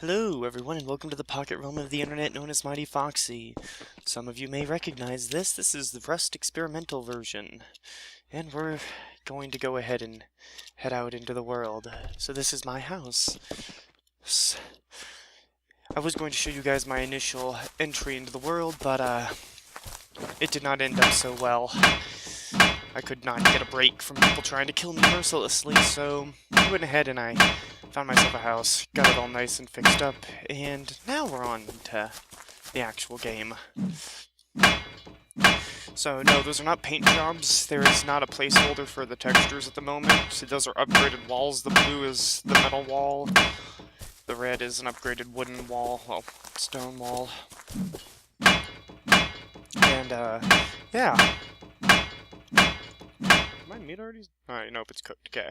Hello, everyone, and welcome to the pocket realm of the internet known as Mightyfoxxy. Some of you may recognize this. This is the Rust experimental version. And we're going to go ahead and head out into the world. So this is my house. I was going to show you guys my initial entry into the world, but it did not end up so well. I could not get a break from people trying to kill me mercilessly, so I went ahead and I found myself a house, got it all nice and fixed up, and now we're on to the actual game. So no, those are not paint jobs. There is not a placeholder for the textures at the moment. So those are upgraded walls. The blue is the metal wall. The red is an upgraded wooden wall, well, stone wall. And, yeah. My meat already? Alright, nope, it's cooked. Okay.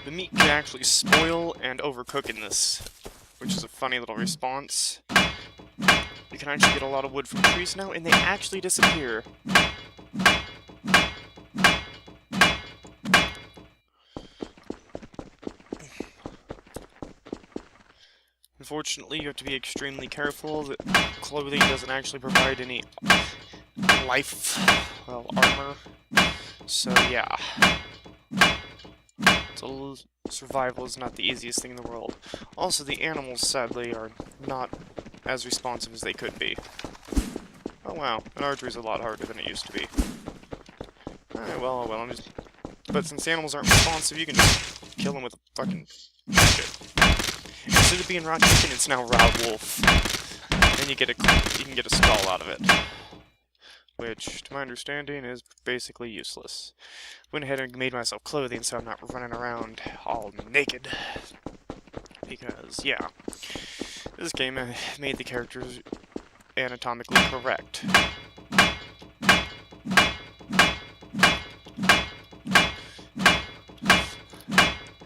The meat can actually spoil and overcook in this, which is a funny little response. You can actually get a lot of wood from trees now, and they actually disappear. Unfortunately, you have to be extremely careful that clothing doesn't actually provide any armor. So yeah, survival is not the easiest thing in the world. Also, the animals, sadly, are not as responsive as they could be. Oh wow, and archery is a lot harder than it used to be. Alright, well, but since the animals aren't responsive, you can just kill them with a fucking shit. Instead of being raw chicken, it's now raw wolf. And you can get a skull out of it. Which, to my understanding, is basically useless. Went ahead and made myself clothing so I'm not running around all naked. Because, yeah, this game made the characters anatomically correct.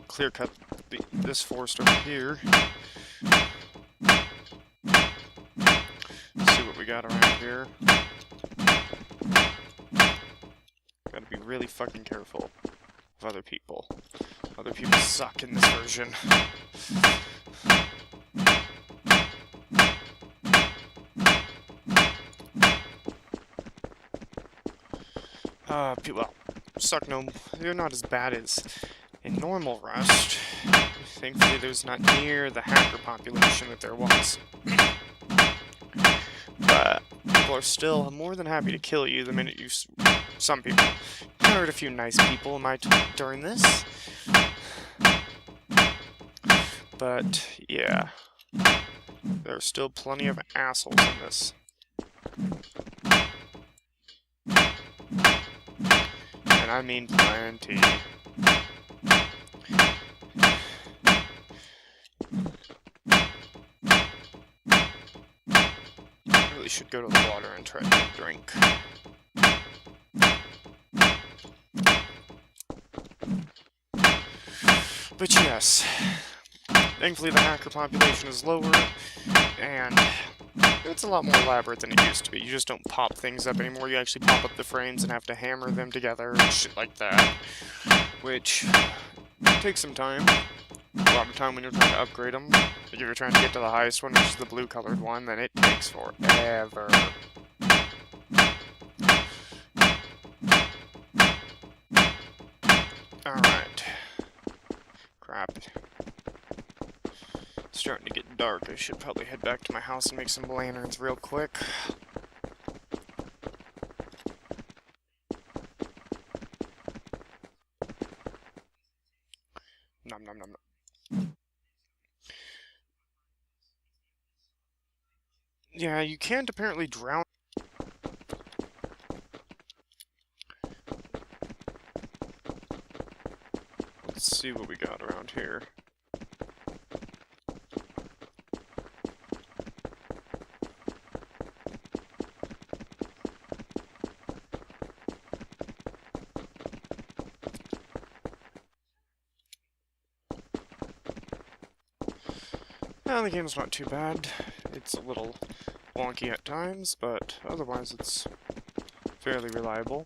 Clear cut this forest over here. Let's see what we got around here. Gotta be really fucking careful of other people. Other people suck in this version. Well, suck no... They're not as bad as in normal Rust. Thankfully, there's not near the hacker population that there was. But people are still more than happy to kill you the minute you... Some people. I heard a few nice people during this. But, yeah. There are still plenty of assholes in this. And I mean plenty. I really should go to the water and try to get a drink. But yes, thankfully the hacker population is lower, and it's a lot more elaborate than it used to be. You just don't pop things up anymore, you actually pop up the frames and have to hammer them together and shit like that. Which takes some time. A lot of time when you're trying to upgrade them. If you're trying to get to the highest one, which is the blue colored one, then it takes forever. Alright. Crap. It's starting to get dark. I should probably head back to my house and make some lanterns real quick. Nom nom nom nom. Yeah, you can't apparently drown. Let's see what we got around here. The game's not too bad. It's a little wonky at times, but otherwise it's fairly reliable.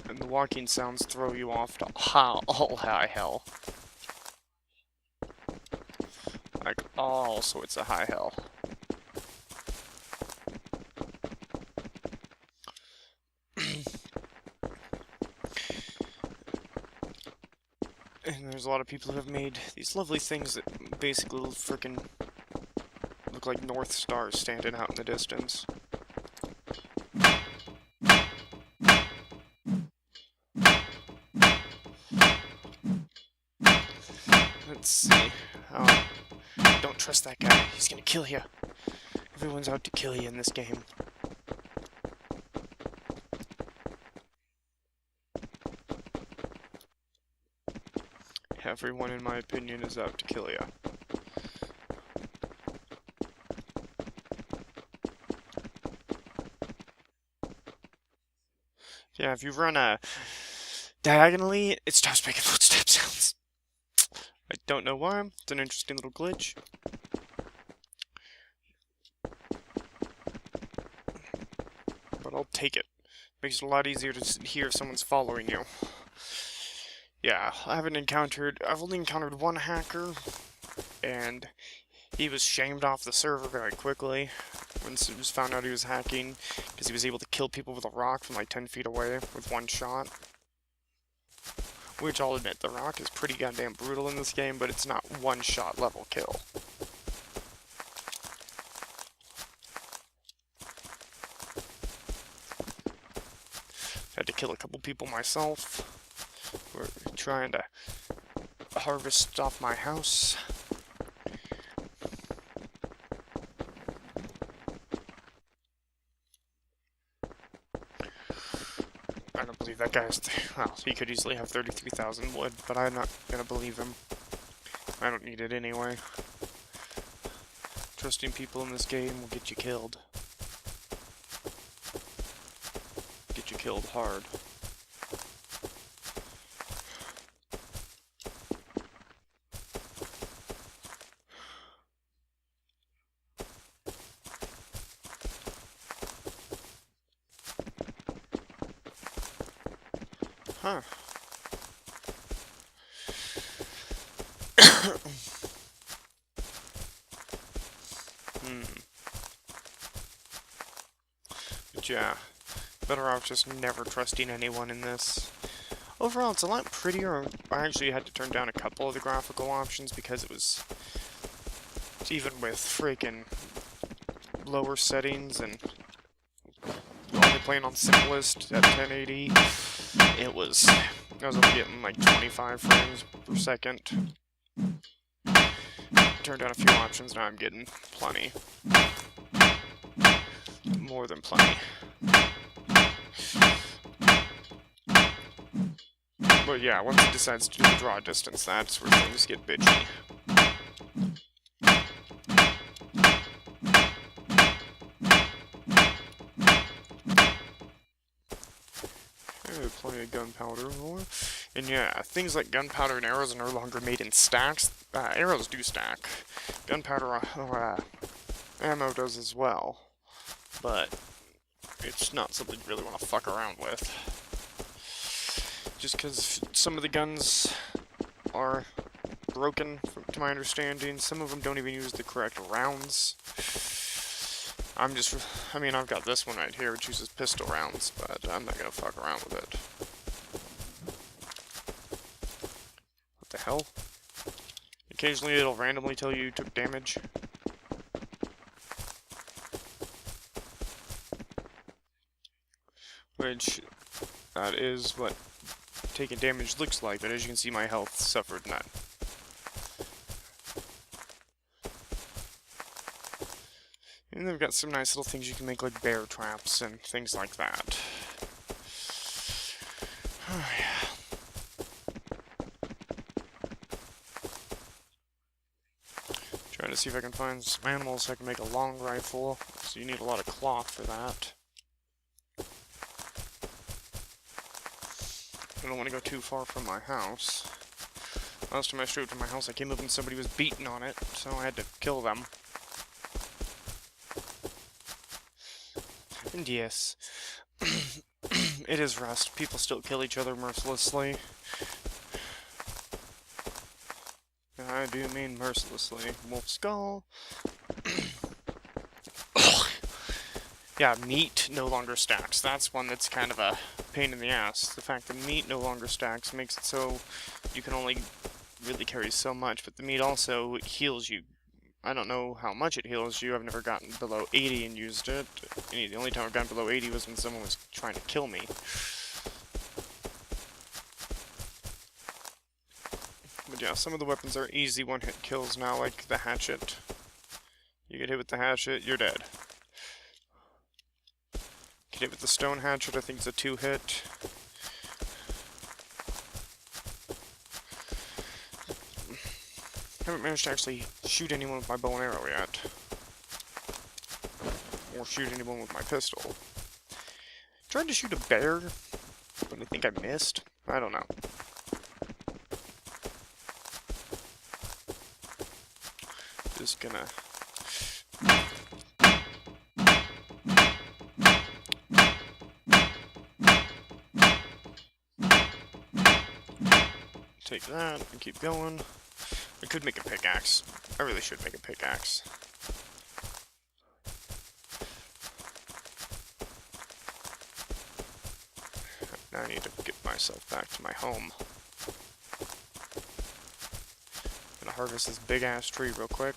And the walking sounds throw you off to all high hell. all sorts of high hell. And there's a lot of people who have made these lovely things that basically frickin' look like North Stars standing out in the distance. Let's see. Oh, don't trust that guy. He's gonna kill you. Everyone's out to kill you in this game. Everyone, in my opinion, is out to kill you. Yeah, if you run diagonally, it starts making footstep sounds. I don't know why. It's an interesting little glitch. But I'll take it. Makes it a lot easier to hear if someone's following you. Yeah, I've only encountered one hacker, and he was shamed off the server very quickly once it was found out he was hacking, because he was able to kill people with a rock from like 10 feet away with one shot. Which I'll admit, the rock is pretty goddamn brutal in this game, but it's not one-shot level kill. Had to kill a couple people myself. We're trying to harvest off my house. I don't believe that guy's... Well, he could easily have 33,000 wood, but I'm not gonna believe him. I don't need it anyway. Trusting people in this game will get you killed. Get you killed hard. Huh. But yeah, better off just never trusting anyone in this. Overall, it's a lot prettier. I actually had to turn down a couple of the graphical options because it was... Even with freaking lower settings and only playing on simplest at 1080, I was only getting like 25 frames per second. Turned down a few options, now I'm getting plenty. More than plenty. But yeah, once it decides to do the draw distance, that's where things get bitchy. Plenty of gunpowder more. And yeah, things like gunpowder and arrows are no longer made in stacks. Arrows do stack. Gunpowder ammo does as well. But it's not something you really want to fuck around with. Just because some of the guns are broken, to my understanding. Some of them don't even use the correct rounds. I've got this one right here, which uses pistol rounds, but I'm not gonna fuck around with it. What the hell? Occasionally it'll randomly tell you took damage. Which, that is what taking damage looks like, but as you can see, my health suffered none. And they've got some nice little things you can make, like bear traps and things like that. Oh, yeah. Trying to see if I can find some animals so I can make a long rifle. So you need a lot of cloth for that. I don't want to go too far from my house. Last time I strode from my house, I came up and somebody was beating on it, so I had to kill them. And yes, it is Rust. People still kill each other mercilessly. And do mean mercilessly. Wolf skull. Yeah, meat no longer stacks. That's one that's kind of a pain in the ass. The fact that meat no longer stacks makes it so you can only really carry so much, but the meat also heals you. I don't know how much it heals you. I've never gotten below 80 and used it. The only time I've gotten below 80 was when someone was trying to kill me. But yeah, some of the weapons are easy one-hit kills now, like the hatchet. You get hit with the hatchet, you're dead. Get hit with the stone hatchet, I think it's a 2-hit. Haven't managed to actually shoot anyone with my bow and arrow yet. Or shoot anyone with my pistol. Tried to shoot a bear, but I think I missed. I don't know. Just gonna... take that and keep going. I could make a pickaxe. I really should make a pickaxe. Now I need to get myself back to my home. I'm gonna harvest this big-ass tree real quick.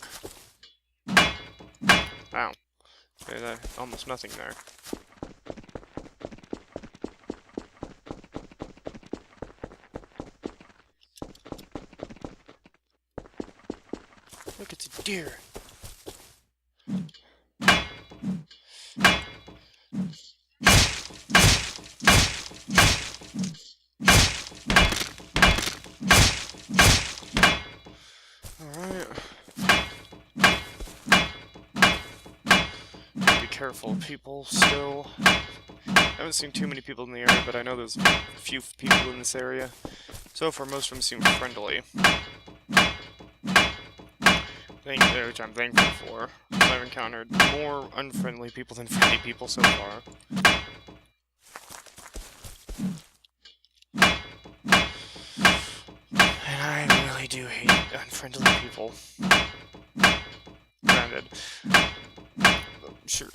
Wow. There's almost nothing there. Look, it's a deer. Alright. Be careful, people, still. I haven't seen too many people in the area, but I know there's a few people in this area. So far, most of them seem friendly. Which I'm thankful for. I've encountered more unfriendly people than friendly people so far. And I really do hate unfriendly people. Granted, sure,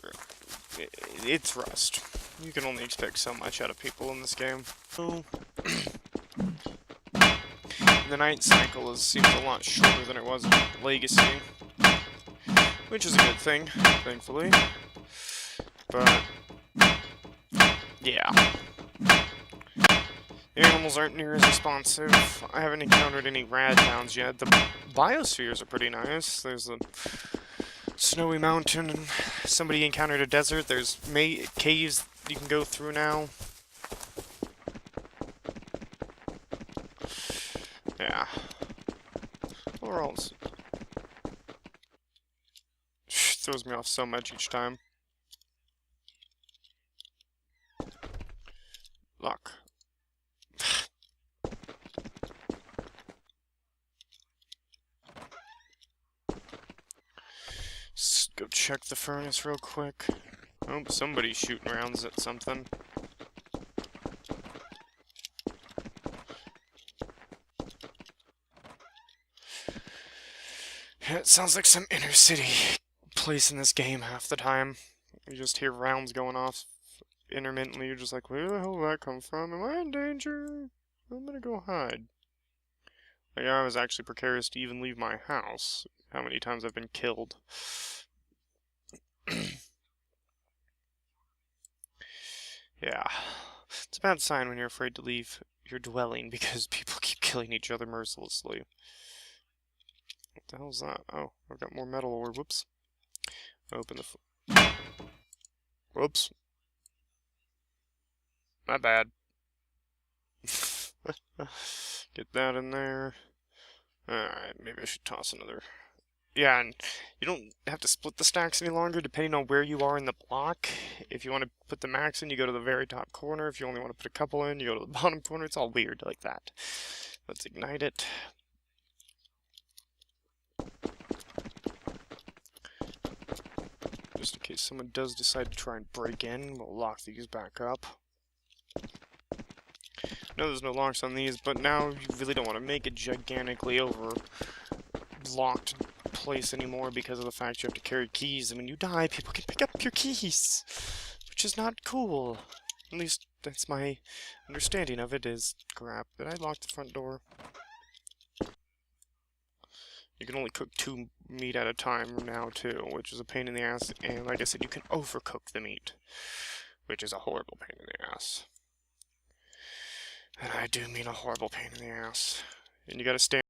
it's Rust. You can only expect so much out of people in this game. So, the night cycle seems a lot shorter than it was in Legacy, which is a good thing, thankfully. But yeah, the animals aren't near as responsive. I haven't encountered any rad towns yet. The biospheres are pretty nice. There's a snowy mountain, and somebody encountered a desert. There's caves you can go through now. Yeah. Overall, throws me off so much each time. Luck. Let's go check the furnace real quick. Oh, somebody's shooting rounds at something. It sounds like some inner city place in this game half the time. You just hear rounds going off intermittently. You're just like, where the hell did that come from? Am I in danger? I'm gonna go hide. Like, I was actually precarious to even leave my house. How many times I've been killed. Yeah. It's a bad sign when you're afraid to leave your dwelling because people keep killing each other mercilessly. What the hell's that? Oh, I've got more metal ore. Whoops. Open the... Whoops. My bad. Get that in there. Alright, maybe I should toss another. Yeah, and you don't have to split the stacks any longer depending on where you are in the block. If you want to put the max in, you go to the very top corner. If you only want to put a couple in, you go to the bottom corner. It's all weird like that. Let's ignite it. Just in case someone does decide to try and break in, we'll lock these back up. No, there's no locks on these, but now you really don't want to make it gigantically over locked place anymore because of the fact you have to carry keys, and when you die, people can pick up your keys, which is not cool. At least that's my understanding of it. Is crap. Did I lock the front door? You can only cook 2 meat at a time now too, which is a pain in the ass, and like I said, you can overcook the meat, which is a horrible pain in the ass. And I do mean a horrible pain in the ass. And you gotta stand